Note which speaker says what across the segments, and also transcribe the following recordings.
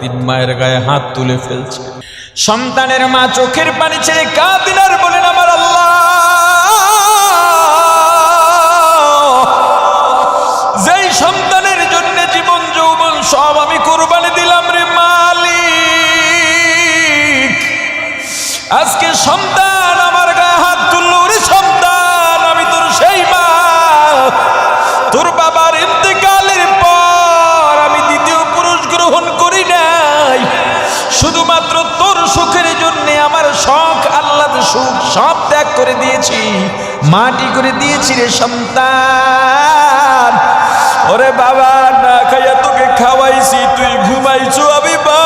Speaker 1: দিন মায়ের গায়ে হাত তুলে ফেলছে। সন্তানের মা চোখের পানি ছেড়ে কাঁদেন আর বলেন, আমার আল্লাহ, যেই সন্তানের জন্য জীবন যৌবন সব আমি কুরবানি দিলাম রে মালিক, আজকে সন্তান আমার গায়ে হাত তুললো রে সন্তান, আমি তোর সেই মা, তোর বাবার ইন্তেকালের পর আমি দ্বিতীয় পুরুষ গ্রহণ করি নাই, শুধুমাত্র তোর সুখের জন্য আমার শখ আহ্লাদ সুখ সব ত্যাগ করে দিয়েছি, মাটি করে দিয়েছি রে সন্তান। ওরে বাবা, না খাইয়া তোকে খাওয়াইছি, তুই ঘুমাইছো, আমি বা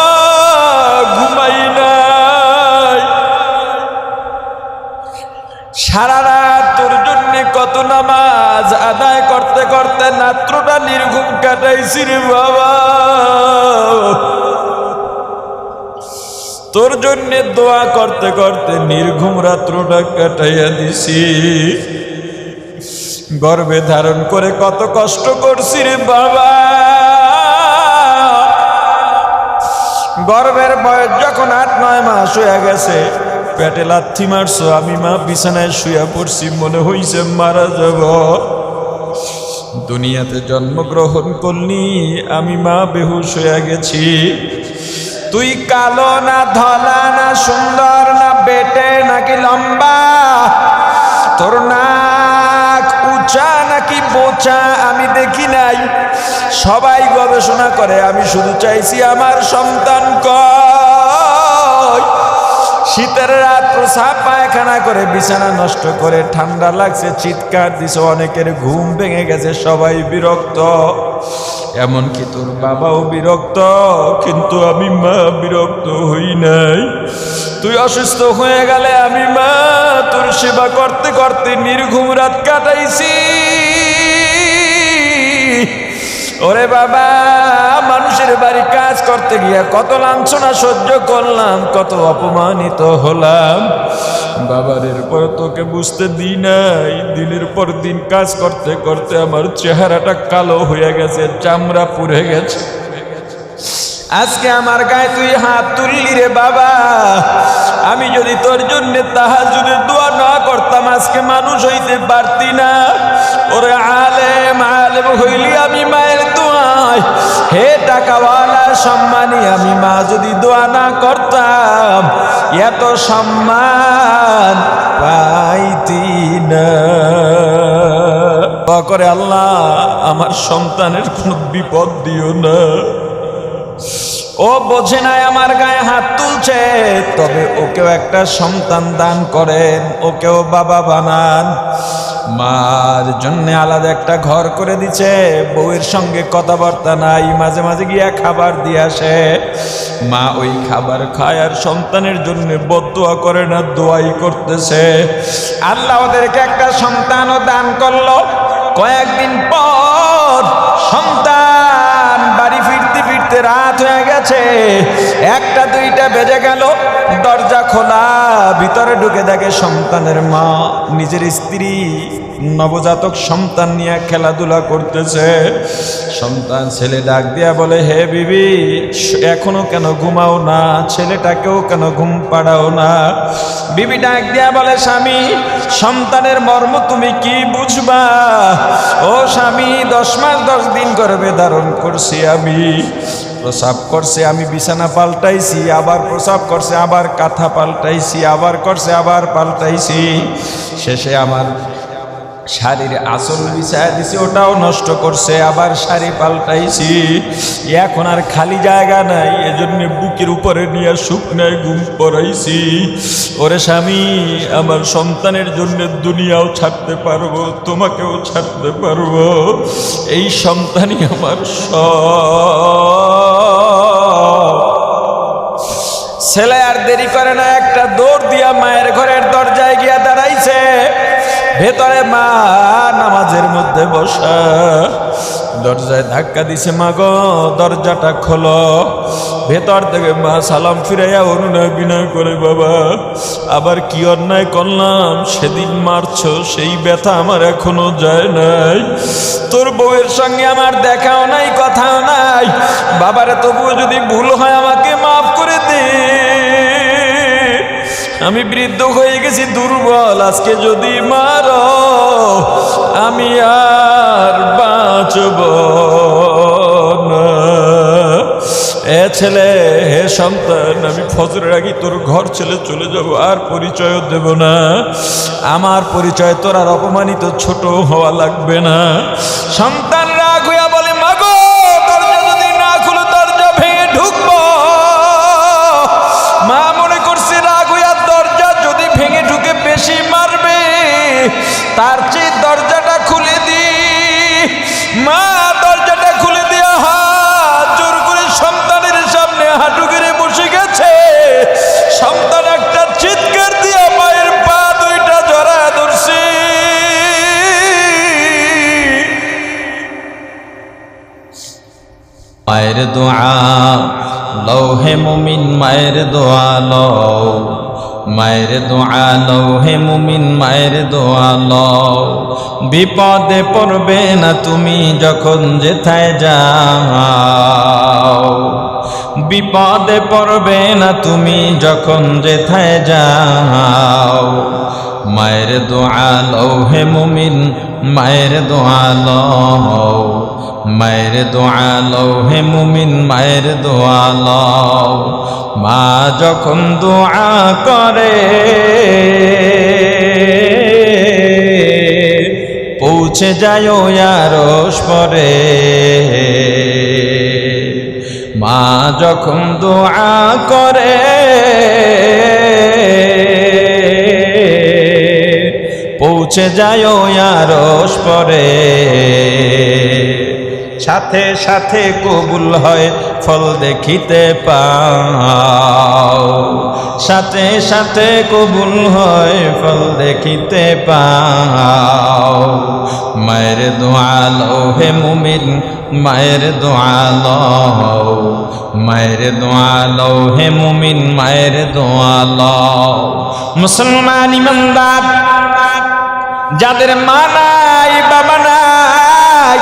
Speaker 1: ঘুমাই নাই। সারা রাত তোর জন্য কত নামাজ আদায় করতে করতে রাত্রটা নির্ঘুম কাটাইছি রে বাবা, তোর জন্য দোয়া করতে করতে নির্ঘুম রাত্রটা কাটাইয়া দিছি। গর্ভে ধারণ করে কত কষ্ট করছি রে বাবা, গর্ভের বয়স যখন 8-9 মাস হয়ে গেছে, পেটে লাথি মারছো, আমি মা বিছানায় শুয়ে পড়ছি, মনে হইছে মারা যাব। দুনিয়াতে জন্মগ্রহণ করলি, আমি মা বেহুশ হয়ে গেছি। তুই কালো না ধলা না সুন্দর না বেটে নাকি লম্বা, তোর নাক উঁচা নাকি বোচা আমি দেখি নাই, সবাই গবেষণা করে, আমি শুধু চাইছি আমার সন্তান কই। শীতের রাত প্রসাব পায়খানা করে বিছানা নষ্ট করে, ঠান্ডা লাগছে চিৎকার দিছে, অনেকের ঘুম ভেঙে গেছে, সবাই বিরক্ত, এমনকি তোর বাবাও বিরক্ত, কিন্তু আমি মা বিরক্ত হই নাই। তুই অসুস্থ হয়ে গেলে আমি মা তোর সেবা করতে করতে নির্ঘুম রাত কাটাইছি। ওরে বাবা, মানুষের বাড়ি কাজ করতে গিয়া কত লাঞ্ছনা সহ্য করলাম, কত অপমানিত হলাম। বাবার এরপর তোকে বুঝতে দিই নাই, দিনের পর দিন কাজ করতে করতে আমার চেহারাটা কালো হয়ে গেছে, চামড়া পুড়ে গেছে। আজকে আমার গায়ে তুই হাত তুললি রে বাবা, আমি যদি তোর জন্য তাহাজ্জুদের দোয়া না করতাম আজকে মানুষ হইতে পারতি না। ওরে আলেম আলেম হইলি আমি মায়ের দোয়ায়, হে টাকাওয়ালা সম্মানী আমি মা যদি দোয়া না করতাম এত সম্মান পাইতি না। দোয়া করে, আল্লাহ আমার সন্তানের কোনো বিপদ দিও না। ও বোঝে নাই আমার গায়ে হাত তুলছে, তবে ওকেও একটা সন্তান দান করেন, ওকেও বাবা বানান। মার জন্য আলাদা একটা ঘর করে দিচ্ছে, বউয়ের সঙ্গে কথাবার্তা নাই, মাঝে মাঝে গিয়া খাবার দিয়ে আসে, মা ওই খাবার খায় আর সন্তানের জন্য বদদোয়া করে না, দোয়াই করতেছে। আল্লাহ ওদেরকে একটা সন্তানও দান করলো। কয়েকদিন পর সন্তান বাড়ি ফিরতে ফিরতে রাত হয়ে গেছে, 1টা-2টা বেজে গেল, দরজা খোলা, ভিতরে ঢুকে দেখে সন্তানের মা নিজের স্ত্রী নবজাতক সন্তান নিয়ে খেলাধুলা করতেছে। সন্তান ছেলে ডাক দিয়া বলে, হে বিবি, এখনো কেন ঘুমাও না? ছেলেটাকেও কেন ঘুম পাড়াও না? বিবি ডাক দিয়া বলে, স্বামী, সন্তানের মর্ম তুমি কি বুঝবা? ও স্বামী, 10 মাস 10 দিন গর্ভে ধারণ করছি আমি, প্রসাব করছে আমি বিছানা পাল্টাইছি, আবার প্রসাব করছে আবার কাঁথা পাল্টাইছি, আবার করছে আবার পাল্টাইছি, শেষে আমার শাড়ির আঁচল বিছায়া দিছি, ওটাও নষ্ট করছে, আবার শাড়ি পাল্টাইছি, এখন আর খালি জায়গা নাই, এজন্য বুকের উপরে নিয়ে শুকনায় ঘুম পড়াইছি। ওরে স্বামী, আমার সন্তানের জন্য দুনিয়াও ছাড়তে পারবো, তোমাকেও ছাড়তে পারবো, এই সন্তানই আমার ছেলে আর দেরি করে না, একটা দৌড় দিয়া মায়ের ঘরের দরজায় গিয়া দাঁড়াইছে। ভেতরে মা নামাজের মধ্যে বসা, দরজায় ধাক্কা দিছে, মা গো দরজাটা খোলো। ভেতর থেকে মা সালাম ফিরাইয়া অনুনয় বিনয় করে, বাবা আবার কি অন্যায় করলাম? সেদিন মারছো, সেই ব্যথা আমার এখনো যায় নাই। তোর বউয়ের সঙ্গে আমার দেখাও নাই, কথাও নাই। বাবারে তবুও যদি ভুল হয় আমাকে মাফ করে দে। আমি বৃদ্ধ হয়ে গেছি, দুর্বল। আজকে যদি মারো আমি আর বাঁচব না। এ ছেলে, হে সন্তান, আমি ফজরের আগে তোর ঘর ছেড়ে চলে যাব, আর পরিচয়ও দেব না। আমার পরিচয় তোর আর অপমানিত ছোট হওয়া লাগবে না। সন্তান রাগ হইয়া বলে, মাগো দরজা যদি না খুলো দরজা ভেঙে ঢুকবো। মা মনে করছে রাগ হইয়া দরজা যদি ভেঙে ঢুকে বেশি মারবে, তার চেয়ে দরজাটা খুলে দি। মা দরজাটা খুলে দিয়া হাত জোর করে সন্তানের সামনে হাঁটু গেড়ে বসে গেছে। সন্তান একটা চিৎকার দিয়া মায়ের পা দুইটা জড়ায় ধরছে।
Speaker 2: মায়ের দোয়া লও হে মুমিন, মায়ের দোয়া লও, মায়ের দোয়া লও হে মুমিন, মায়ের দোয়া লও। বিপদে পড়বে না তুমি যখন যেথায় যাও, বিপদে পড়বে না তুমি যখন যেথায় যাও। মায়ের দোয়া লও হে মুমিন, মায়ের দোয়া লও, মায়ের দোয়া লও হে মুমিন, মায়ের দোয়া লও। মা যখন দোয়া করে পৌঁছে যায় আরশ পরে। মা যখন দোয়া করে পৌঁছে যায় আরশ পরে। সাথে সাথে কবুল হয় ফল দেখিতে পাও, সাথে সাথে কবুল হয় ফল দেখিতে পাও। মায়ের দোয়া লও হে মুমিন, মায়ের দোয়া লও, মায়ের দোয়া লও হে মুমিন, মায়ের দোয়া লও। মুসলমান ইমানদার যাদের মা নাই বাবা নাই,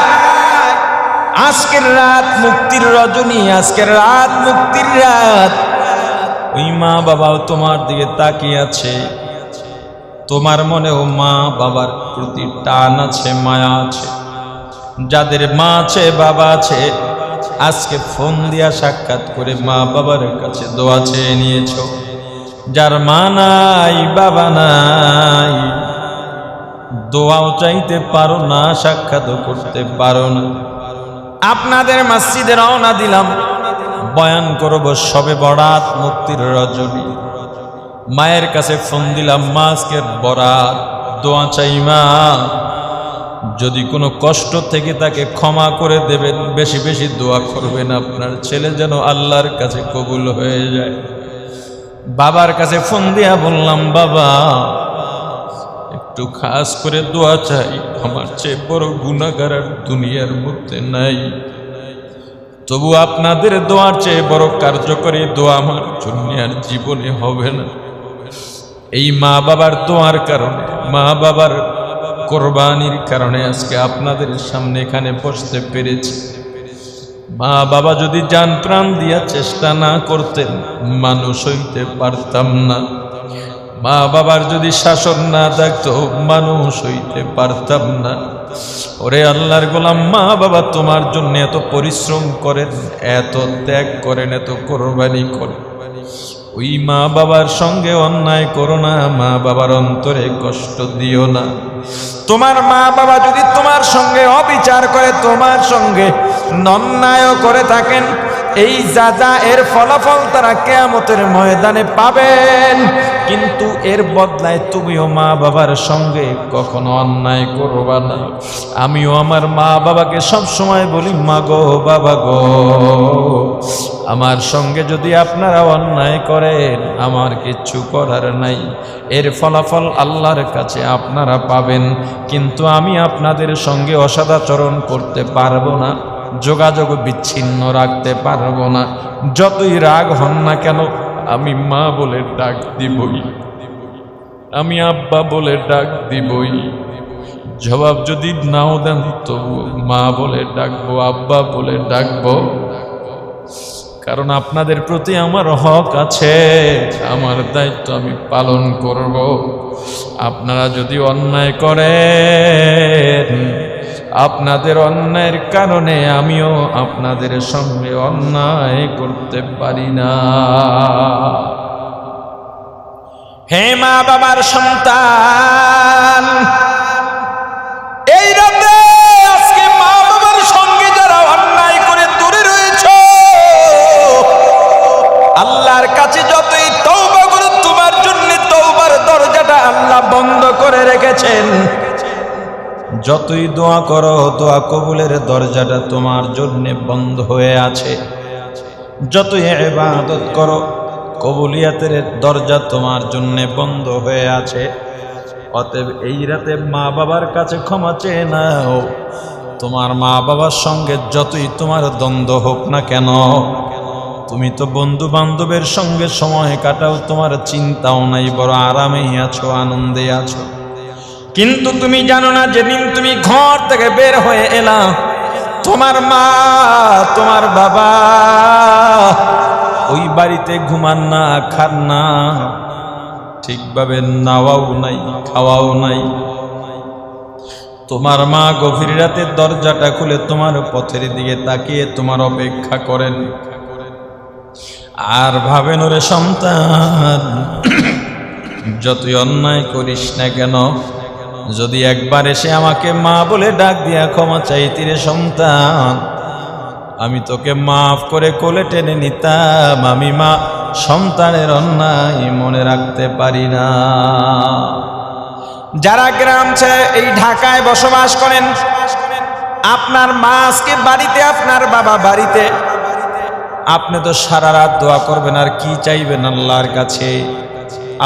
Speaker 2: আজকের রাত মুক্তির রজনী, আজকের রাত মুক্তির রাত। ওই মা বাবাও তোমার দিকে তাকিয়ে আছে। তোমার মনেও মা বাবার প্রতি টান আছে, মায়া আছে। যাদের মা আছে বাবা আছে, আজকে ফোন দিয়া সাক্ষাৎ করে মা বাবার কাছে দোয়া চেয়ে নিয়েছো। যার মা নাই বাবা নাই, দোয়াও চাইতে পারো না, সাক্ষাৎও করতে পারো না। আপনাদের মসজিদে রওনা দিলাম, বয়ান করব শবে বরাত, মুক্তির রজনী। মায়ের কাছে ফোন দিলাম, মা আজকের বরাত, দোয়া চাই মা। যদি কোনো কষ্ট থেকে তাকে ক্ষমা করে দেবেন, বেশি বেশি দোয়া করবেন আপনার ছেলে যেন আল্লাহর কাছে কবুল হয়ে যায়। বাবার কাছে ফোন দিয়া বললাম, বাবা একটু খাস করে দোয়া চাই, আমার চেয়ে বড় গুনাহগার আর দুনিয়ার মধ্যে নাই। তবু আপনাদের দোয়ার চেয়ে বড় কার্যকরী দোয়া আমার জন্য আর জীবনে হবে না। এই মা বাবার দোয়ার কারণে, মা বাবার কোরবানির কারণে আজকে আপনাদের সামনে এখানে বসতে পেরেছি। মা বাবা যদি জান প্রাণ দিয়া চেষ্টা না করতেন, মানুষ হইতে পারতাম না। মা বাবার যদি শাসন না থাকতো, মানুষ হইতে পারতাম না। ওরে আল্লাহর গোলাম, মা বাবা তোমার জন্য এত পরিশ্রম করেন, এত ত্যাগ করেন, এত কোরবানি করেন। ওই মা বাবার সঙ্গে অন্যায় করো না, মা বাবার অন্তরে কষ্ট দিও না। তোমার মা বাবা যদি তোমার সঙ্গে অবিচার করে, তোমার সঙ্গে অন্যায় করে থাকেন, এই যা এর ফলাফল তারা কিয়ামতের ময়দানে পাবেন। কিন্তু এর বদলায় তুমিও মা বাবার সঙ্গে কখনো অন্যায় করবা না। আমিও আমার মা বাবাকে সব সময় বলি, মা গো বাবা গো, আমার সঙ্গে যদি আপনারা অন্যায় করেন, আমার কিচ্ছু করার নাই, এর ফলাফল আল্লাহর কাছে আপনারা পাবেন। কিন্তু আমি আপনাদের সঙ্গে অসদাচরণ করতে পারবো না,
Speaker 1: যোগাযোগ বিচ্ছিন্ন রাখতে পারবো না। যতই রাগ হন না কেন আমি মা বলে ডাক দিবই, আমি আব্বা বলে ডাক দিবই। জবাব যদি নাও দেন তবু মা বলে ডাকবো, আব্বা বলে ডাকবো, কারণ আপনাদের প্রতি আমার হক আছে, আমার দায়িত্ব আমি পালন করব। আপনারা যদি অন্যায় করেন, আপনাদের অন্যায়ের কারণে আমিও আপনাদের সঙ্গে অন্যায় করতে পারি না। হে মা বাবার সন্তান, এই রাতে আজকে মা বাবার সঙ্গে যারা অন্যায় করে দূরে রয়েছে, আল্লাহর কাছে যতই তওবা করো তোমার জন্য তওবার দরজাটা আল্লাহ বন্ধ করে রেখেছেন। যতই দোয়া করো দোয়া কবুলের দরজাটা তোমার জন্য বন্ধ হয়ে আছে। যতই ইবাদত করো কবুলিয়াতের দরজা তোমার জন্য বন্ধ হয়ে আছে। অতএব এই রাতে মা বাবার কাছে ক্ষমা চেয়ে নাও। তোমার মা বাবার সঙ্গে যতই তোমার দ্বন্দ্ব হোক না কেন, তুমি তো বন্ধু বান্ধবের সঙ্গে সময় কাটাও, তোমার চিন্তাও নাই, বড় আরামেই আছো, আনন্দে আছো। কিন্তু তুমি জানো না যেদিন তুমি ঘর থেকে বের হয়ে এলা, তোমার মা তোমার বাবা ওই বাড়িতে ঘুমান না, খান না, ঠিকভাবে নাওয়াও নাই, খাওয়াও নাই। তোমার মা গভীর রাতে দরজাটা খুলে তোমার পথের দিকে তাকিয়ে তোমার অপেক্ষা করেন। আর ভাবেন ওরে সন্তান, যতই অন্যায় করিস না কেন, যদি একবার এসে আমাকে মা বলে ডাক দিয়া ক্ষমা চাইতি রে সন্তান, আমি তোকে মাফ করে কোলে টেনে নিতাম। আমি মা সন্তানের অন্যায় মনে রাখতে পারি না। যারা গ্রাম ছেড়ে এই ঢাকায় বসবাস করেন, আপনার মা আজকে বাড়িতে, আপনার বাবা বাড়িতে, আপনি তো সারা রাত দোয়া করবেন আর কি চাইবেন আল্লাহর কাছে?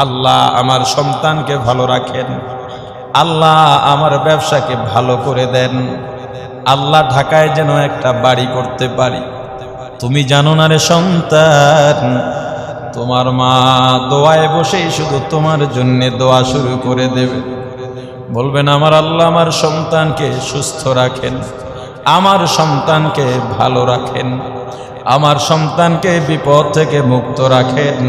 Speaker 1: আল্লাহ আমার সন্তানকে ভালো রাখেন, আল্লাহ আমার ব্যবসাকে ভালো করে দেন, আল্লাহ ঢাকায় যেন একটা বাড়ি করতে পারি। তুমি জানো না রে সন্তান, তোমার মা দোয়ায় বসেই শুধু তোমার জন্য দোয়া শুরু করে দেবে। বলবেন আমার আল্লাহ আমার সন্তানকে সুস্থ রাখেন, আমার সন্তানকে ভালো রাখেন, আমার সন্তানকে বিপদ থেকে মুক্ত রাখেন।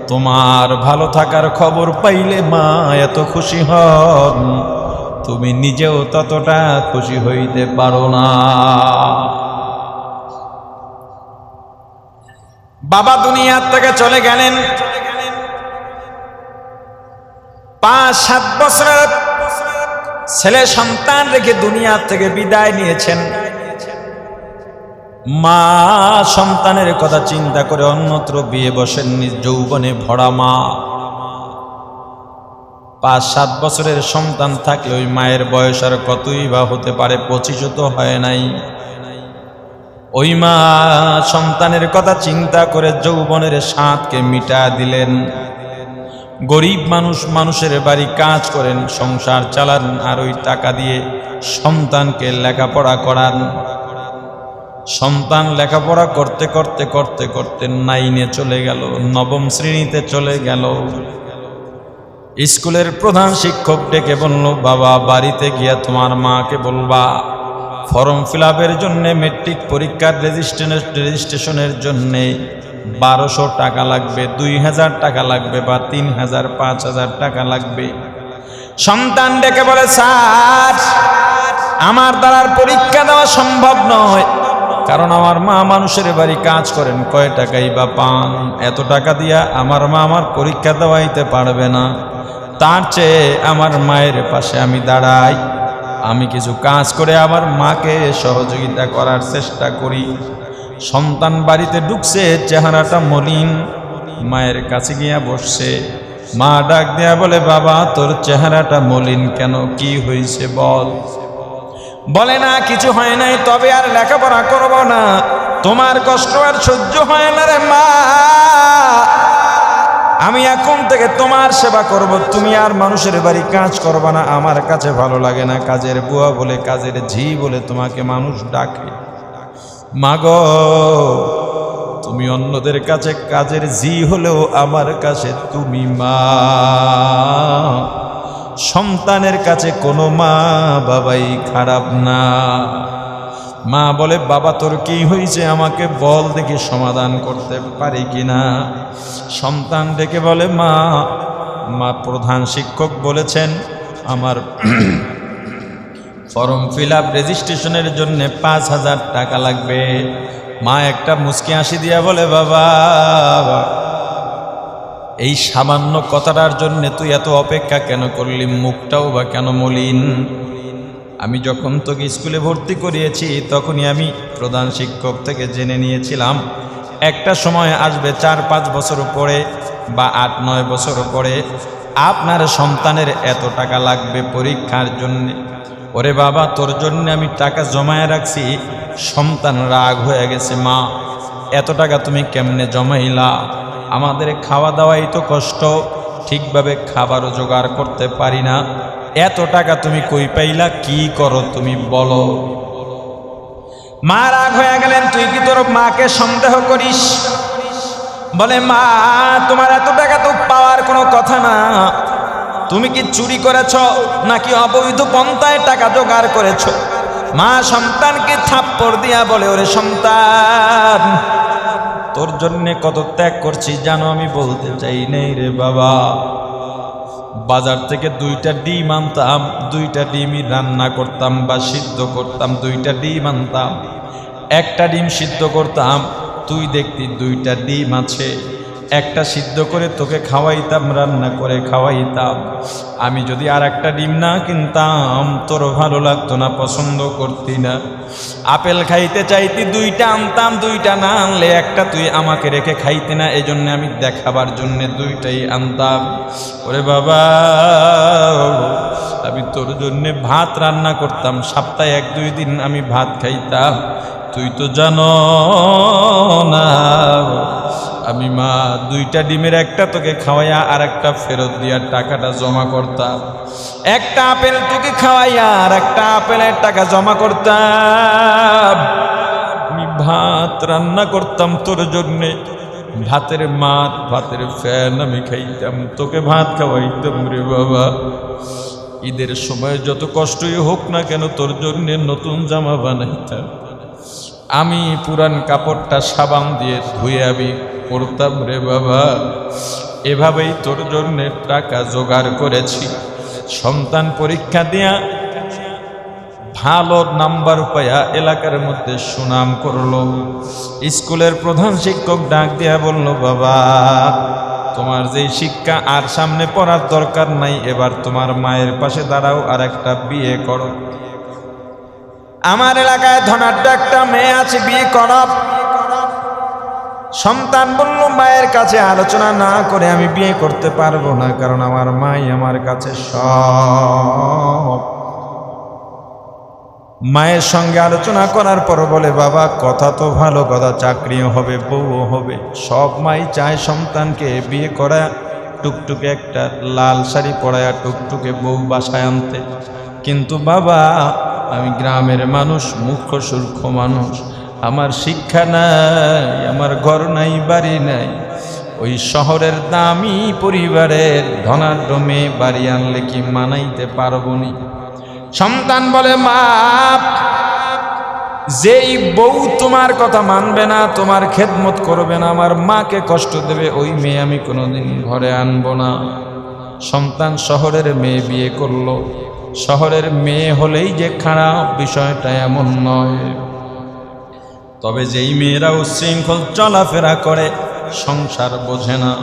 Speaker 1: তোমার ভালো থাকার খবর পাইলে মা এত খুশি হন, তুমি নিজেও ততটা খুশি হইতে পারো না। বাবা দুনিয়ার থেকে চলে গেলেন, 5-7 বছরের ছেলে সন্তান রেখে দুনিয়ার থেকে বিদায় নিয়েছেন। মা সন্তানের কথা চিন্তা করে অন্যত্র বিয়ে বসেননি, যৌবনে ভরা মা। 5-7 বছরের সন্তান থাকলে ওই মায়ের বয়স আর কতই বা হতে পারে, 25 তো হয় নাই। ওই মা সন্তানের কথা চিন্তা করে যৌবনের স্বাদকে মিটা দিলেন। গরিব মানুষ, মানুষের বাড়ি কাজ করেন, সংসার চালান, আর ওই টাকা দিয়ে সন্তানকে লেখাপড়া করান। সন্তান লেখাপড়া করতে করতে করতে করতে 9-এ চলে গেল, 9ম শ্রেণীতে চলে গেল। স্কুলের প্রধান শিক্ষক ডেকে বলল, বাবা বাড়িতে গিয়া তোমার মাকে বলবা ফর্ম ফিল আপের জন্য, মেট্রিক পরীক্ষার রেজিস্ট্রেশনের জন্য 1200 টাকা লাগবে, 2000 টাকা লাগবে, বা 3000, 5000 টাকা লাগবে। সন্তান ডেকে বলে, স্যার আমার দ্বারা পরীক্ষা দেওয়া সম্ভব নয়, কারণ আমার মা মানুষের বাড়ি কাজ করেন, কয় টাকাই বা পান, এত টাকা দিয়া আমার মা আমার পরীক্ষা দেওয়াইতে পারবে না। তার চেয়ে আমার মায়ের পাশে আমি দাঁড়াই, আমি কিছু কাজ করে আমার মাকে সহযোগিতা করার চেষ্টা করি। সন্তান বাড়িতে ঢুকছে, চেহারাটা মলিন, মায়ের কাছে গিয়া বসছে। মা ডাক দেয়া বলে, বাবা তোর চেহারাটা মলিন কেন, কি হয়েছে বল? বলে না কিছু হয় নাই, তবে আর লেখাপড়া করব না, তোমার কষ্ট আর সহ্য হয় না রে মা, আমি এখন থেকে তোমার সেবা করব, তুমি আর মানুষের বাড়ি কাজ করবা না, আমার কাছে ভালো লাগে না। কাজের বুয়া বলে, কাজের ঝি বলে তোমাকে মানুষ ডাকে। মা গো, তুমি অন্যদের কাছে কাজের জি হলেও আমার কাছে তুমি মা। সন্তানের কাছে কোনো মা বাবাই খারাপ না। মা বলে, বাবা তোর কি হয়েছে আমাকে বল, দেখি সমাধান করতে পারি কিনা। সন্তান ডেকে বলে, মা প্রধান শিক্ষক বলেছেন আমার ফর্ম ফিল আপ রেজিস্ট্রেশনের জন্য 5,000 টাকা লাগবে। মা একটা মুচকি হাসি দিয়া বলে, বাবা এই সামান্য কথাটার জন্য তুই এত অপেক্ষা কেন করলি, মুখটাও বা কেন মলিন? আমি যখন তোকে স্কুলে ভর্তি করিয়েছি তখনই আমি প্রধান শিক্ষক থেকে জেনে নিয়েছিলাম একটা সময় আসবে 4-5 বছর পরে বা 8-9 বছর পরে আপনার সন্তানের এত টাকা লাগবে পরীক্ষার জন্য। ওরে বাবা, তোর জন্য আমি টাকা জমায়ে রাখছি। সন্তান রাগ হয়ে গেছে, মা এত টাকা তুমি কেমনে জমাইলা? আমাদের খাওয়া দাওয়াই তো কষ্ট, ঠিকভাবে খাবারও জোগাড় করতে পারি না, এত টাকা তুমি কই পাইলা, কি করো তুমি বলো? মা রাগ হয়ে গেলেন, তুই কি তোর মাকে সন্দেহ করিস? বলে, মা তোমার এত টাকা তো পাওয়ার কোনো কথা না। তুমি কি চুরি করেছ নাকি অবৈধ পন্থায় টাকা জোগাড় করেছ? মা সন্তানকে থাপ্পড় দিয়া বলে, ওরে সন্তান, তোর জন্যে কত ত্যাগ করছি জানো আমি বলতে চাই নেই রে বাবা। বাজার থেকে 2টা ডিম আনতাম, 2টা ডিমই রান্না করতাম বা সিদ্ধ করতাম। 2টা ডিম আনতাম, একটা ডিম সিদ্ধ করতাম, তুই দেখতি 2টা ডিম আছে, একটা সিদ্ধ করে তোকে খাওয়াইতাম, রান্না করে খাওয়াইতাম। আমি যদি আর একটা ডিম না কিনতাম তোর ভালো লাগতো না, পছন্দ করতি না। আপেল খাইতে চাইতি, 2টা আনতাম, 2টা না আনলে একটা তুই আমাকে রেখে খাইতে না, এই জন্য আমি দেখাবার জন্যে 2টাই আনতাম। ওরে বাবা, আমি তোর জন্যে ভাত রান্না করতাম, সপ্তাহে 1-2 দিন আমি ভাত খাইতাম। তুই তো জানো না আমি মা 2টা ডিমের একটা তোকে খাওয়াইয়া আর একটা ফেরত দিয়া টাকাটা জমা করতাম। একটা আপেল তোকে খাওয়াইয়া আর একটা আপেলের টাকা জমা করতাম। আমি ভাত রান্না করতাম তোর জন্যে, ভাতের মাত ভাতের ফ্যান আমি খাইতাম, তোকে ভাত খাওয়াইতাম রে বাবা। ঈদের সময় যত কষ্টই হোক না কেন তোর জন্যে নতুন জামা বানাইতাম। আমি পুরান কাপড়টা সাবান দিয়ে ধুয়ে আমি পড়তাম রে বাবা। এভাবেই তোর জন্যে টাকা জোগাড় করেছি। সন্তান পরীক্ষা দিয়া ভালো নাম্বার পাইয়া এলাকার মধ্যে সুনাম করলো। স্কুলের প্রধান শিক্ষক ডাক দিয়া বলল, বাবা তোমার যেই শিক্ষা আর সামনে পড়ার দরকার নাই, এবার তোমার মায়ের পাশে দাঁড়াও আর একটা বিয়ে করো। আমার এলাকায় ধনাঢ্য একটা মেয়ে আছে, বিয়ে করো। সন্তান বলল, মায়ের কাছে আলোচনা না করে আমি বিয়ে করতে পারবো না, কারণ আমার মাই আমার কাছে সব। মায়ের সঙ্গে আলোচনা করার পর বলে, বাবা কথা তো ভালো কথা, চাকরিও হবে, বউও হবে, সব মাই চায় সন্তানকে বিয়ে করা, টুকটুকে একটা লাল শাড়ি পরায়া টুকটুকে বউ বাসায় আনতে। কিন্তু বাবা আমি গ্রামের মানুষ, মূর্খ সূর্খ মানুষ, আমার শিক্ষা নাই, আমার ঘর নাই, বাড়ি নাই, ওই শহরের দামি পরিবারের ধনাঢ্য মেয়ে বাড়ি আনলে কি মানাইতে পারবো নি? সন্তান বলে, মা যেই বউ তোমার কথা মানবে না, তোমার খেদমত করবে না, আমার মাকে কষ্ট দেবে, ওই মেয়ে আমি কোনোদিন ঘরে আনবো না। সন্তান শহরের মেয়ে বিয়ে করলো। শহরের মেয়ে হলেই যে খারাপ বিষয়টা এমন নয়, তবে যেই মেয়েরা উচ্ছৃঙ্খল চলাফেরা করে, সংসার বোঝে না,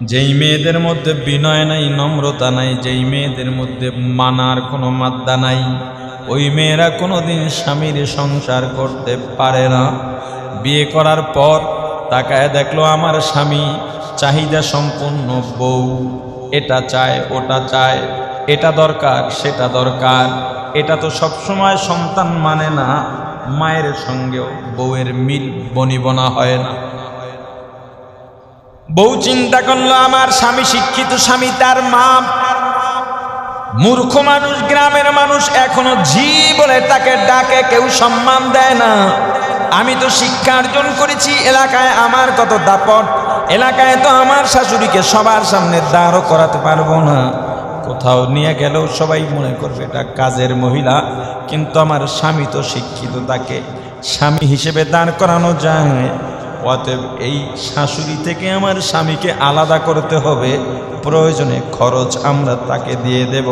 Speaker 1: যেই মেয়েদের মধ্যে বিনয় নাই, নম্রতা নাই, যেই মেয়েদের মধ্যে মানার কোনো মাদ্দা নাই, ওই মেয়েরা কোনোদিন স্বামীর সংসার করতে পারে না। বিয়ে করার পর তাকায় দেখলো আমার স্বামী চাহিদা সম্পন্ন বউ, এটা চায় ওটা চায়, এটা দরকার সেটা দরকার, এটা তো সবসময় সন্তান মানে না, মায়ের সঙ্গেও বউয়ের মিল বনিবনা হয় না। বউ চিন্তা করলো আমার স্বামী শিক্ষিত স্বামী, তার মা মূর্খ মানুষ, গ্রামের মানুষ এখনো ঝি বলে তাকে ডাকে, কেউ সম্মান দেয় না। আমি তো শিক্ষা অর্জন করেছি, এলাকায় আমার কত দাপট, এলাকায় তো আমার শাশুড়িকে সবার সামনে দাঁড় করাতে পারবো না। কোথাও নিয়ে গেলেও সবাই মনে করবে এটা কাজের মহিলা, কিন্তু আমার স্বামী তো শিক্ষিত, তাকে স্বামী হিসেবে দাঁড় করানো যায়। অতএব এই শাশুড়ি থেকে আমার স্বামীকে আলাদা করতে হবে, প্রয়োজনে খরচ আমরা তাকে দিয়ে দেব,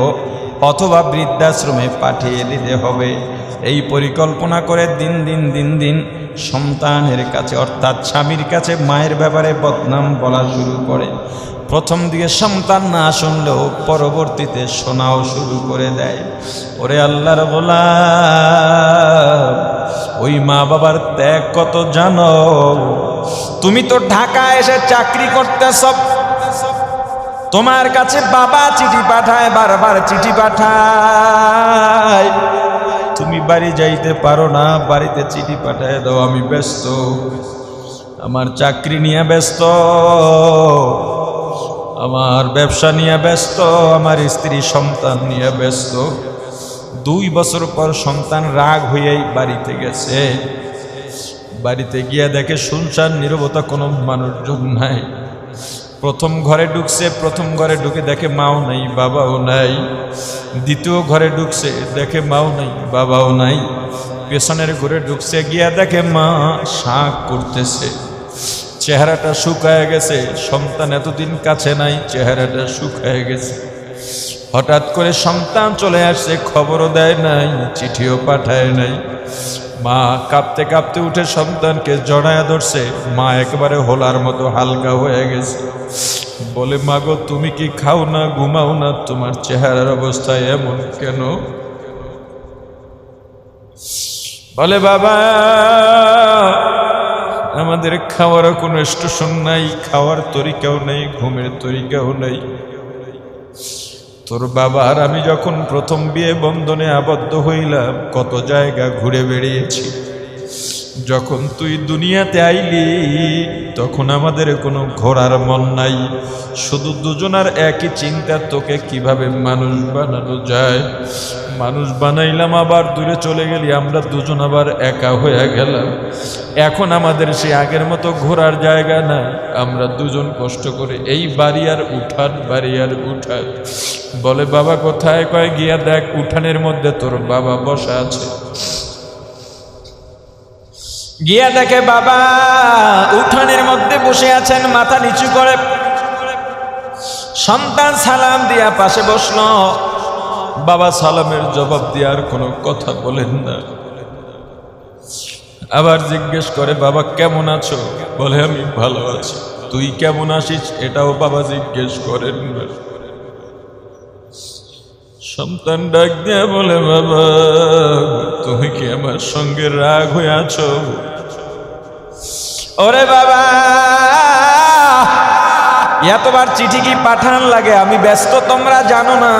Speaker 1: অথবা বৃদ্ধাশ্রমে পাঠিয়ে দিতে হবে। এই পরিকল্পনা করে দিন দিন সন্তানের কাছে অর্থাৎ স্বামীর কাছে মায়ের ব্যাপারে বদনাম বলা শুরু করে। প্রথম দিকে সন্তান না শুনলেও পরবর্তীতে শোনাও শুরু করে দেয়। ওরে আল্লাহর গোলাম, ওই মা বাবার ত্যাগ কত জানো? তুমি তো ঢাকায় এসে চাকরি করতেছ, তোমার কাছে বাবা চিঠি পাঠায়, বারবার চিঠি পাঠায়, তুমি বাড়ি যাইতে পারো না, বাড়িতে চিঠি পাঠায় দাও, আমি ব্যস্ত, আমার চাকরি নিয়ে ব্যস্ত, আমার ব্যবসা নিয়ে ব্যস্ত, আমার স্ত্রী সন্তান নিয়ে ব্যস্ত। 2 বছর পর সন্তান রাগ হয়েই বাড়িতে গেছে। বাড়িতে গিয়ে দেখে শুনশান নীরবতা, কোনো মানুষজন নাই। প্রথম ঘরে ঢুকছে, প্রথম ঘরে ঢুকে দেখে মাও নাই, বাবাও নাই। দ্বিতীয় ঘরে ঢুকছে, দেখে মাও নাই, বাবাও নাই। পেছনের ঘরে ঢুকছে, গিয়া দেখে মা শাক করতেছে, চেহারাটা শুকায় গেছে। সন্তান এতদিন কাছে নাই, চেহারাটা শুকায় গেছে। হঠাৎ করে সন্তান চলে আসছে, খবরও দেয় নাই, চিঠিও পাঠায় নাই। মা কাঁপতে কাঁপতে উঠে সন্তানকে জড়ায় ধরছে। মা একেবারে হোলার মতো হালকা হয়ে গেছে। বলে, মা গো, তুমি কি খাও না, ঘুমাও না? তোমার চেহারার অবস্থা এমন কেন? বলে, বাবা, আমাদের খাওয়ারও কোনো স্টেশন নাই, খাওয়ার তরিকাও নেই, ঘুমের তরিকাও নেই। তোর বাবা আর আমি যখন প্রথম বিয়ে বন্ধনে আবদ্ধ হইলাম, কত জায়গা ঘুরে বেড়িয়েছি। যখন তুই দুনিয়াতে আইলি তখন আমাদের কোনো ঘোরার মন নাই, শুধু দুজনার একই চিন্তা, তোকে কিভাবে মানুষ বানানো যায়। মানুষ বানাইলাম, আবার দূরে চলে গেলি, আমরা দুজন আবার একা হয়ে গেলাম। এখন আমাদের সে আগের মতো ঘোরার জায়গা না, আমরা দুজন কষ্ট করে এই বাড়ি আর উঠান, বাড়ি আর উঠান। বলে, বাবা কোথায়? কয়, গিয়া দেখ, উঠানের মধ্যে তোর বাবা বসা আছে। গিয়া দেখে বাবা উঠানের মধ্যে বসে আছেন, মাথা নিচু করে। সন্তান সালাম দিয়া পাশে বসলো। বাবা সালামের জবাব দিয়ে আর কোনো কথা বলেন না। আবার জিজ্ঞেস করে, বাবা কেমন আছো? বলে, আমি ভালো আছি। তুই কেমন আছিস? এটাও বাবা জিজ্ঞেস করেন না। সন্তান ডাক দিয়া বলে, বাবা তুমি কি আমার সঙ্গে রাগ হয়ে আছো? ওরে বাবা, এতবার চিঠি কি পাঠান লাগে? আমি ব্যস্ত, তোমরা জানো না।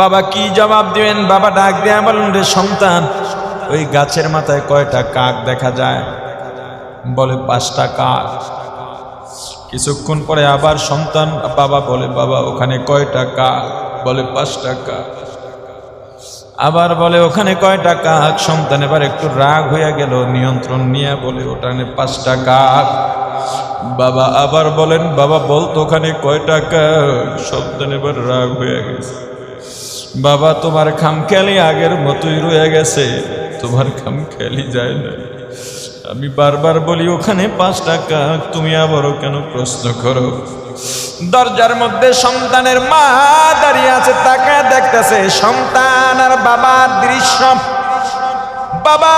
Speaker 1: বাবা কি জবাব দিবেন? বাবা ডাক দিয়া বলেন, রে সন্তান, ওই গাছের মাথায় কয়টা কাক দেখা যায়? বলে, 5টা কাক। কিছুক্ষণ পরে আবার সন্তান বাবা বলে, বাবা ওখানে কয়টা কাক? বলে, 5টা কাক। আবার বলে, ওখানে কয়টা কাক? সন্তান এবার একটু রাগ হয়ে গেল, নিয়ন্ত্রণ নিয়ে বলে, ওখানে 5টা কাক। বাবা আবার বলেন, বাবা বলতো ওখানে কয়টা কাক? সন্তান এবার রাগ হয়ে গেছে। বাবা তোমার খামখেয়ালি আগের মতোই রয়ে গেছে, তোমার খামখেয়ালি যায় না। আমি বারবার বলি ওখানে 5টা কাক, তুমি আবারও কেন প্রশ্ন করো? দরজার মধ্যে সন্তানের মা দাঁড়িয়ে আছে, তাকে দেখতেছে সন্তান আর বাবার দৃশ্য। বাবা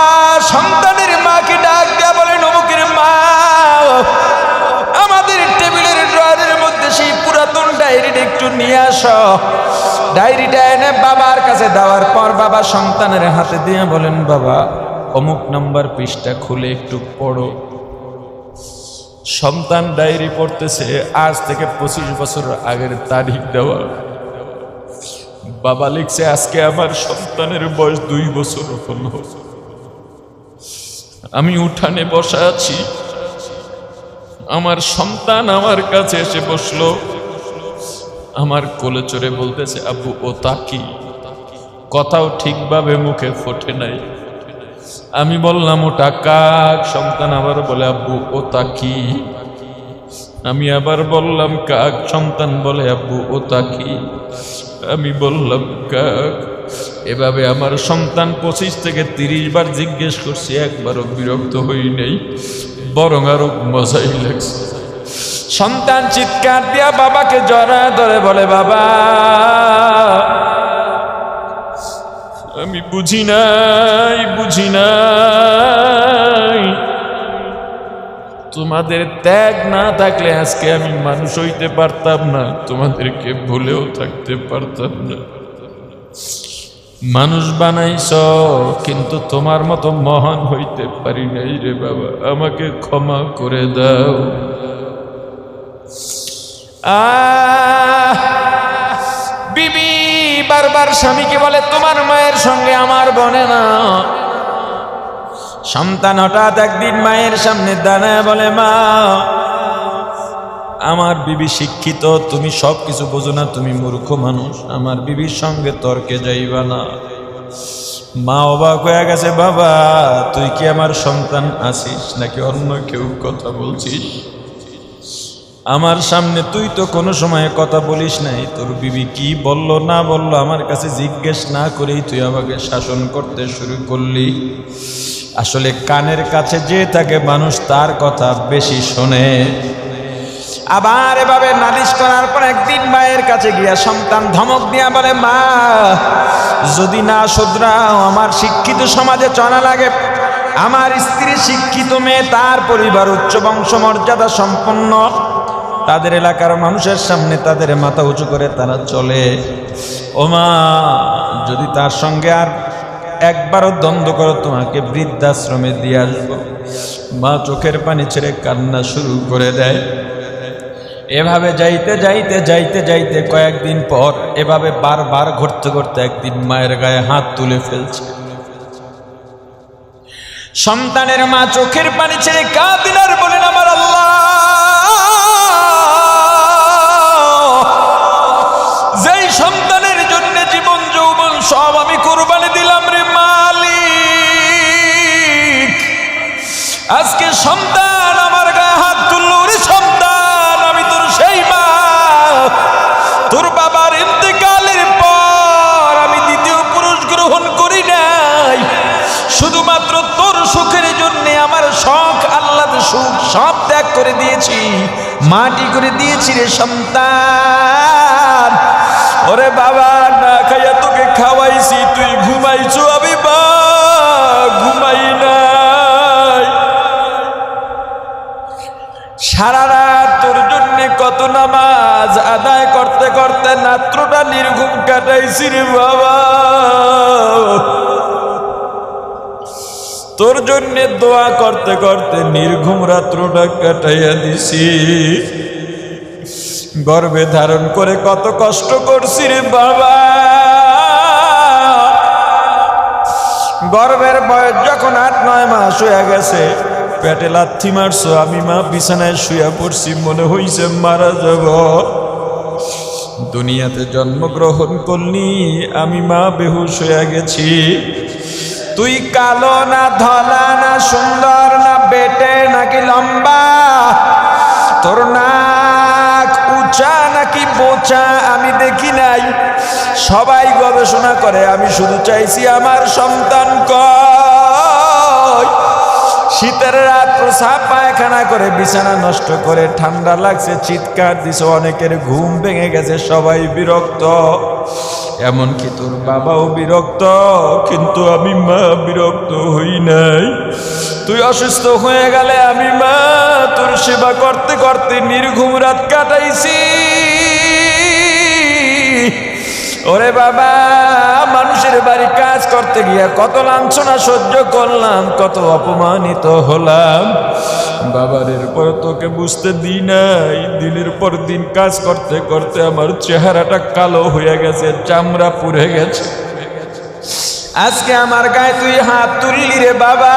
Speaker 1: সন্তানের মাকে ডাক দেয়া বলে, অমুকের মা, আমাদের টেবিলের ড্রয়ারের মধ্যে সেই পুরাতন ডায়েরিটা একটু নিয়ে আসো। ডায়েরিটা এনে বাবার কাছে দেওয়ার পর বাবা সন্তানের হাতে দিয়ে বলেন, বাবা অমুক নাম্বার পৃষ্ঠা খুলে একটু পড়ো। সন্তান ডায়েরি পড়তেছে, আজ থেকে 25 বছর আগের তারিখ দেওয়া। বাবা লিখছে, আজকে আমার সন্তানের বয়স 2 বছর হলো। আমি উঠানে বসা আছি, আমার সন্তান আমার কাছে এসে বসলো। আমার কোলে চড়ে বলতেছে, আব্বু ও তাকি, কথাও ঠিকভাবে মুখে ফোটে নাই। আমি বললাম ওটা কাক। সন্তান আবার বলে, আব্বু ও তাকি। আমি আবার বললাম কাক। সন্তান বলে, আব্বু ও তাকি। আমি বললাম কাক। এভাবে আমার সন্তান 25 থেকে 30 বার জিজ্ঞেস করছি, একবারও বিরক্ত হই নাই, বরং আরো মজাই লাগছে। সন্তান চিৎকার দিয়া বাবাকে জড়ায় ধরে বলে, বাবা আমি বুঝি নাই, তোমাদের ত্যাগ না থাকলে আজকে আমি মানুষ হইতে পারতাম না, তোমাদেরকে ভুলেও থাকতে পারতাম না। মানুষ বানাইছ, কিন্তু তোমার মতো মহান হইতে পারি নাই রে বাবা, আমাকে ক্ষমা করে দাও। বিবি বারবার স্বামীকে বলে, তোমার মায়ের সঙ্গে আমার বনে না। সন্তান হঠাৎ একদিন মায়ের সামনে দাঁড়ায় বলে, মা আমার বিবি শিক্ষিত, তুমি সব কিছু বোঝো না, তুমি মূর্খ মানুষ, আমার বিবির সঙ্গে তর্কে যাইবা না। মা অবাক হয়ে গেছে, বাবা তুই কি আমার সন্তান আছিস নাকি অন্য কেউ কথা বলছিস? আমার সামনে তুই তো কোনো সময় কথা বলিস নাই, তোর বিবি কি বললো না বললো আমার কাছে জিজ্ঞেস না করেই তুই আমাকে শাসন করতে শুরু করলি। আসলে কানের কাছে যে থাকে মানুষ তার কথা বেশি শোনে। আবার এভাবে নালিশ করার পর একদিন মায়ের কাছে গিয়া সন্তান ধমক দিয়া বলে, মা যদি না শুধরাও আমার শিক্ষিত সমাজে চলা লাগে। আমার স্ত্রী শিক্ষিত মেয়ে, তার পরিবার উচ্চ বংশ মর্যাদা সম্পন্ন, তাদের এলাকার মানুষের সামনে তাদের মাথা উঁচু করে তারা চলে। ও মা যদি তার সঙ্গে আর একবারও দ্বন্দ্ব করো তোমাকে বৃদ্ধাশ্রমে দিয়ে আসবো। মা চোখের পানি ছেড়ে কান্না শুরু করে দেয়। এভাবে যাইতে যাইতে যাইতে যাইতে কয়েকদিন পর এভাবে বারবার ঘুরতে ঘুরতে একদিন মায়ের গায়ে হাত তুলে ফেলছে। সন্তানের মা চোখের পানি ছেড়ে কাঁদেন আর বলেন, আমার আল্লাহ, যেই সন্তানের জন্য জীবন যৌবন সব আমি কুরবানি দিলাম রে মালিক, আজকে সন্তান আমার গায়ে হাত তুললো রে সন্তান, আমি তোর সেই মা, তোর বাবার ইন্তেকালের পর আমি দ্বিতীয় পুরুষ গ্রহণ করি নাই, শুধুমাত্র তোর সুখের জন্য আমার শখ আহ্লাদ সুখ সব ত্যাগ করে দিয়েছি, মাটি করে দিয়েছি রে সন্তান। ওরে বাবা না খাইয়া তোকে খাওয়াইছি, তুই ঘুমাইছো, আমি বা ঘুমাই নাই। সারা রাত তোর জন্য কত নামাজ আদায় করতে করতে রাত্রটা নির্ঘুম কাটাইছি রে বাবা, তোর জন্য দোয়া করতে করতে নির্ঘুম রাত্রটা কাটাইয়া দিছি। গর্ভে ধারণ করে কত কষ্ট করছি রে বাবা, গর্ভের বয়স যখন 8-9 মাস হয়ে গেছে, পেটে লাথি মারছো, আমি মা বিছানায় শুয়ে পড়ছি, মনে হইছে মারা যাব। দুনিয়াতে জন্মগ্রহণ করলি, আমি মা বেহুশ হয়ে গেছি। তুই কালো না ধলা না সুন্দর না বেটে নাকি লম্বা, তোর নাক উঁচা নাকি বোচা আমি দেখি নাই, সবাই গবেষণা করে, আমি শুধু চাইছি আমার সন্তান কই। শীতের রাত প্রসাব পায়খানা করে বিছানা নষ্ট করে, ঠান্ডা লাগছে চিৎকার দিছে, অনেকের ঘুম ভেঙে গেছে, সবাই বিরক্ত, এমনকি তোর বাবাও বিরক্ত, কিন্তু আমি মা বিরক্ত হই নাই। তুই অসুস্থ হয়ে গেলে আমি মা তোর সেবা করতে করতে নির্ঘুম রাত কাটাইছি। ওরে বাবা, মানুষের বাড়ি কাজ করতে গিয়া কত লাঞ্ছনা সহ্য করলাম, কত অপমানিত হলাম। বাবার এরপর তোকে বুঝতে দিই নাই, দিনের পর দিন কাজ করতে করতে আমার চেহারাটা কালো হয়ে গেছে, চামড়া পুড়ে গেছে। আজকে আমার গায়ে তুই হাত তুললি রে বাবা,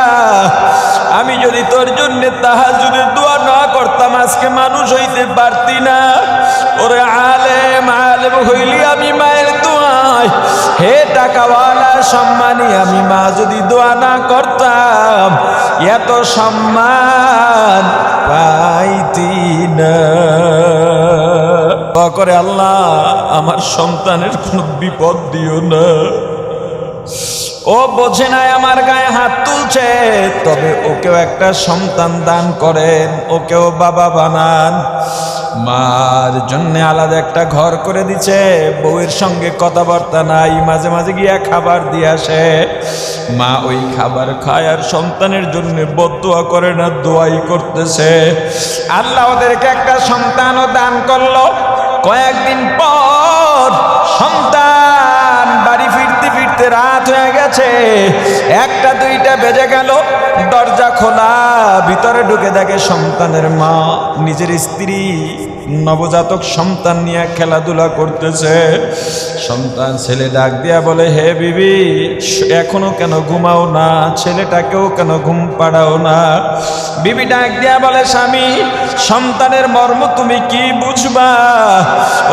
Speaker 1: আমি যদি তোর জন্য তাহাজ্জুদের দোয়া না করতাম আজকে মানুষ হইতে পারতি না। ওরে আলেম আলেম হইলি আমি মায়ের দোয়ায়, হে টাকাওয়ালা সম্মানী আমি মা যদি দোয়া না করতাম এত সম্মান পাইতি না। দোয়া করে আল্লাহ আমার সন্তানের কোনো বিপদ দিও না। ও বোঝে নাই আমার গায়ে হাত তুলছে, তবে ওকেও একটা সন্তান দান করেন, ওকেও বাবা বানান। মার জন্য আলাদা একটা ঘর করে দিছে, বউয়ের সঙ্গে কথাবার্তা নাই, মাঝে মাঝে গিয়া খাবার দিয়ে আসে। মা ওই খাবার খায় আর সন্তানের জন্য বদদোয়া করে না, দোয়াই করতেছে। আল্লাহ ওদেরকে একটা সন্তানও দান করলো। কয়েকদিন পর সন্তান বাড়ি ফিরতে ফিরতে রাত হয়ে গেছে, 1টা 2টা বেজে গেল। দরজা খোলা, ভিতরে ঢুকে দেখে সন্তানের মা নিজের স্ত্রী নবজাতক সন্তান নিয়ে খেলাধুলা করতেছে। সন্তান ছেলে ডাক দিয়া বলে, হে বিবি এখনো কেন ঘুমাও না, ছেলেটাকেও কেন ঘুম পাড়াও না? বিবি ডাক দিয়া বলে, স্বামী সন্তানের মর্ম তুমি কি বুঝবা?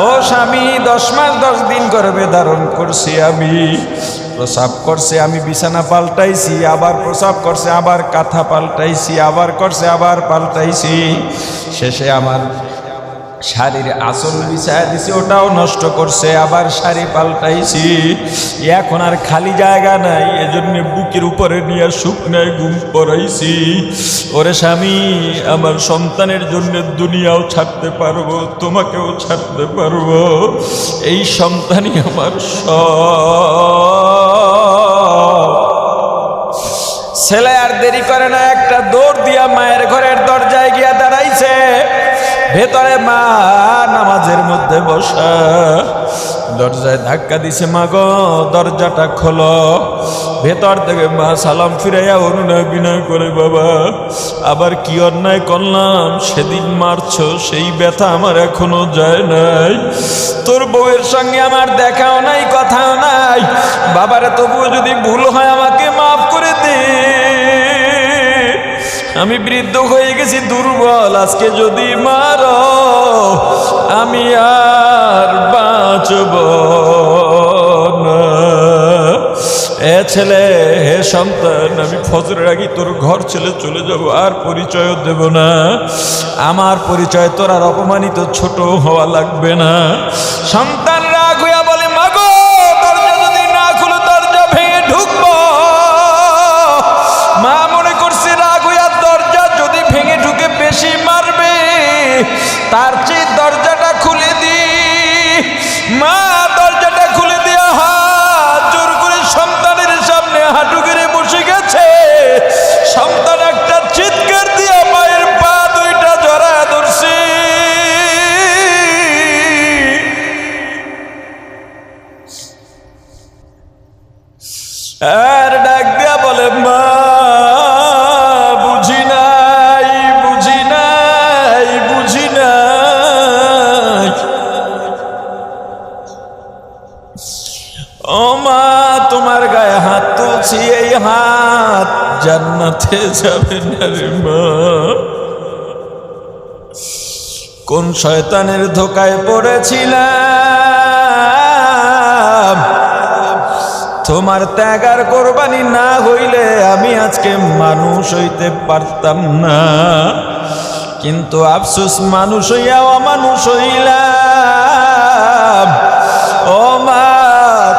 Speaker 1: ও স্বামী 10 মাস 10 দিন গর্ভে ধারণ করছি আমি, প্রসাব করছে আমি বিছানা পাল্টাইছি, আবার প্রসাব করছে আবার কাঁথা পাল্টাইছি, আবার করছে আবার পাল্টাইছি, শেষে আমার শাড়ির আঁচল বিছায়া দিছি ওটাও নষ্ট করছে, আবার শাড়ি পাল্টাইছি। এখন আর খালি জায়গা নাই, এজন্য বুকের উপরে নিয়ে শুকনায় ঘুম পড়াইছি। ওরে স্বামী আমার সন্তানের জন্য দুনিয়াও ছাড়তে পারবো, তোমাকেও ছাড়তে পারবো, এই সন্তানই আমার সব। ছেলে আর দেরি করে না, একটা দৌড় দিয়া মায়ের ঘরের দরজায় গিয়া দাঁড়াইছে। ভেতরে মা নামাজের মধ্যে বসা, দরজায় ধাক্কা দিছে, মা গো দরজাটা খোলো। ভেতর থেকে মা সালাম ফিরাইয়া অনুনয় বিনয় করে, বাবা আবার কি অন্যায় করলাম? সেদিন মারছো সেই ব্যথা আমার এখনো যায় নাই, তোর বউয়ের সঙ্গে আমার দেখাও নাই কথাও নাই, বাবারে তবুও যদি ভুল হয় আমাকে মাফ করে দে। আমি বৃদ্ধ হয়ে গেছি, দুর্বল, আজকে যদি মারো আমি আর বাঁচব না। এ ছেলে, হে সন্তান, আমি ফজরের আগে তোর ঘর ছেড়ে চলে যাব, আর পরিচয়ও দেব না। আমার পরিচয় তোর আর অপমানিত ছোট হওয়া লাগবে না। সন্তান রাগ হইয়া বলে, মাগো দরজা যদি না খুলো দরজা ভেঙে ঢুকবো। মা মনে করছে রাগ হইয়া দরজা যদি ভেঙে ঢুকে বেশি মারবে, তার চেয়ে দরজাটা খুলে দি। মা দরজাটা খুলে দিয়া হাত জোর করে সন্তানের সামনে হাঁটু গেড়ে বসে গেছে। সন্তান একটা চিৎকার দিয়া মায়ের পা 2টা জড়ায় ধরছে। আর ডাক দিয়া বলে, মা বুঝি নাই বুঝি নাই বুঝি নাই। ও মা তোমার গায়ে হাত তুলছি, এই হাত জান্নাতে যাবে না রে মা। কোন শয়তানের ধোকায় পড়েছিলাম, তোমার ত্যাগ আর কোরবানি না হইলে আমি আজকে মানুষ হইতে পারতাম না। কিন্তু আফসোস মানুষ হইয়া অমানুষ হইলাম। ও মা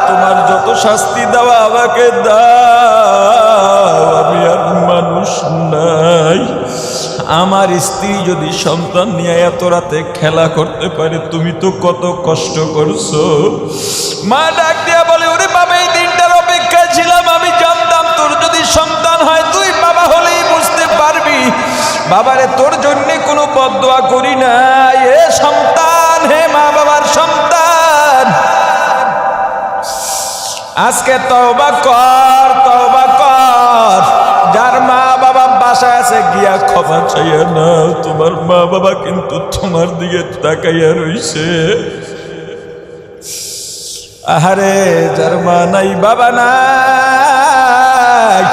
Speaker 1: তোমার যত শাস্তি দেওয়া আমাকে দাও, আমি আর মানুষ নাই। আমার স্ত্রী যদি সন্তান নিয়ে এত রাতে খেলা করতে পারে, তুমি তো কত কষ্ট করছো। মা ডাক দিয়া বলে, ওরে বাবা এই দিনটার অপেক্ষায় ছিলাম, আমি জানতাম তোর যদি সন্তান হয় তুই বাবা হলেই বুঝতে পারবি। বাবারে তোর জন্য কোনো বদদোয়া করি না, এ সন্তান, হে মা বাবার সন্তান, আজকে তওবা কর, তওবা কর। যার মা বাবা বাসায় আছে গিয়া ক্ষমা চাইয়া না, তোমার মা বাবা কিন্তু তোমার দিকে তাকাইয়া রইছে। আহারে যার মা নাই বাবা নাই,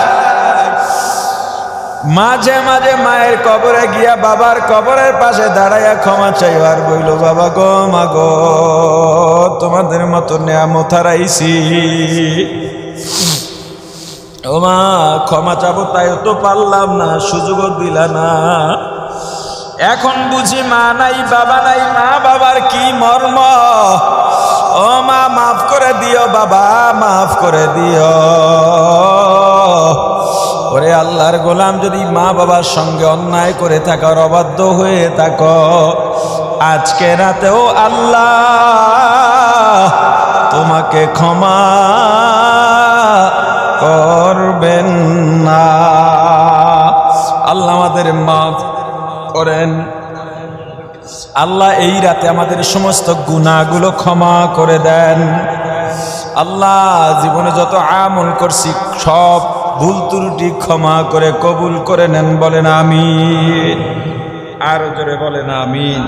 Speaker 1: মাঝে মাঝে মায়ের কবরে গিয়া বাবার কবরের পাশে দাঁড়াইয়া ক্ষমা চাইবার বইল, বাবা গো মা গো, তোমাদের মতো নিয়ামত হারাইছি, ও মা ক্ষমা চাবো তাই তো পারলাম না, সুযোগও দিলা না। এখন বুঝি মা নাই বাবা নাই, মা বাবার কি মর্ম। ও মা মাফ করে দিও, বাবা মাফ করে দিও। ওরে আল্লাহর গোলাম, যদি মা বাবার সঙ্গে অন্যায় করে থাকো, অবাধ্য হয়ে থাকো, আজকে রাতেও আল্লাহ তোমাকে ক্ষমা করবেন না। আল্লাহ আমাদের মাফ করেন। আল্লাহ এই রাতে আমাদের সমস্ত গুনাহগুলো ক্ষমা করে দেন। আল্লাহ জীবনে যত আমল করছি সব ভুল ত্রুটি ক্ষমা করে কবুল করে নেন, বলেন আমিন। আরো জোরে বলেন আমিন।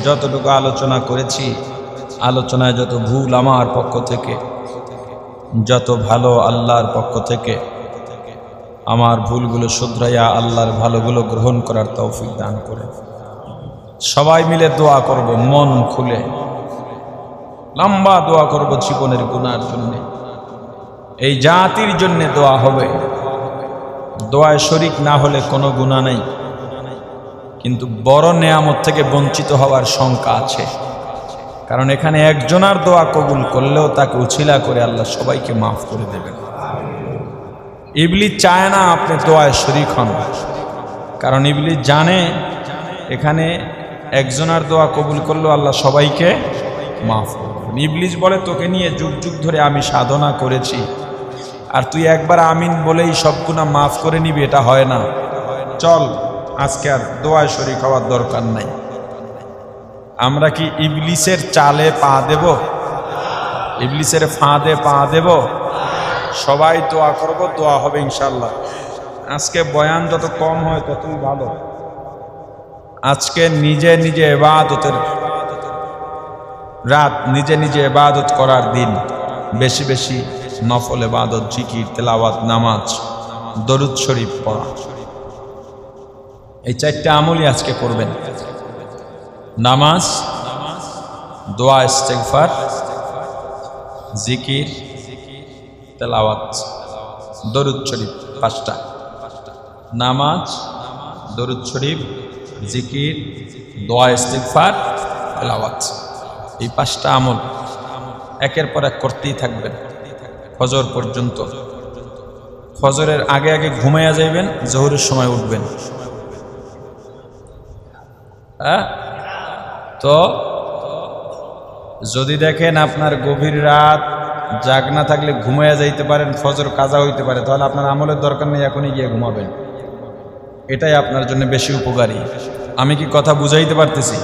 Speaker 1: যতটুকু আলোচনা করেছি, আলোচনায় যত ভুল আমার পক্ষ থেকে, যত ভালো আল্লাহর পক্ষ থেকে, আমার ভুলগুলো শুধরাইয়া আল্লাহর ভালোগুলো গ্রহণ করার তৌফিক দান করে। সবাই মিলে দোয়া করব, মন খুলে লম্বা দোয়া করব জীবনের গুনার জন্য, এই জাতির জন্য দোয়া হবে। দোয়ায় শরিক না হলে কোনো গুনাহ নেই, কিন্তু বড় নেয়ামত থেকে বঞ্চিত হওয়ার শঙ্কা আছে। কারণ এখানে একজনের দোয়া কবুল করলেও তাকে উছিলা করে আল্লাহ সবাইকে মাফ করে দেবেন। ইবলিস চায় না আপনি দোয়ায় শরিক হন, কারণ ইবলিস জানে এখানে একজনের দোয়া কবুল করলেও আল্লাহ সবাইকে মাফ করবেন। ইবলিস বলে, তোকে নিয়ে যুগ যুগ ধরে আমি সাধনা করেছি, আর তুই একবার আমিন বলেই সব গুনাহ মাফ করে নিবি, এটা হয় না। চল আজকে আর দোয়ায় শরিক হওয়ার দরকার নাই। আমরা কি ইবলিসের চালে পা দেব? ইবলিসের ফাঁদে পা দেব? সবাই দোয়া করব, দোয়া হবে ইনশাল্লাহ। আজকে বয়ান যত কম হয় ততই ভালো। আজকে নিজে নিজে ইবাদতের রাত, নিজে নিজে ইবাদত করার দিন। বেশি বেশি নফল ইবাদত, জিকির, তেলাওয়াত, নামাজ, দরুদ শরীফ পড়া, এই চারটা আমলই আজকে করবেন। নামাজ, দোয়া, ইস্তেগফার, জিকির, তেলাওয়াত, দরুদ শরীফ, পাঁচটা। নামাজ, দরুদ শরীফ, জিকির, দোয়া, ইস্তেগফার, তেলাওয়াত, এই পাঁচটা আমল একের পর এক করতেই থাকবেন ফজর পর্যন্ত। ফজরের আগে আগে ঘুমাইয়া যাইবেন, জোহরের সময় উঠবেন। তো যদি দেখেন আপনার গভীর রাত জাগ না থাকলে ঘুমাইয়া যাইতে পারেন, ফজর কাজা হইতে পারে, তাহলে আপনার আমলের দরকার নেই, এখনই গিয়ে ঘুমাবেন। এটাই আপনার জন্য বেশি উপকারী। আমি কি কথা বুঝাইতে পারতেছি?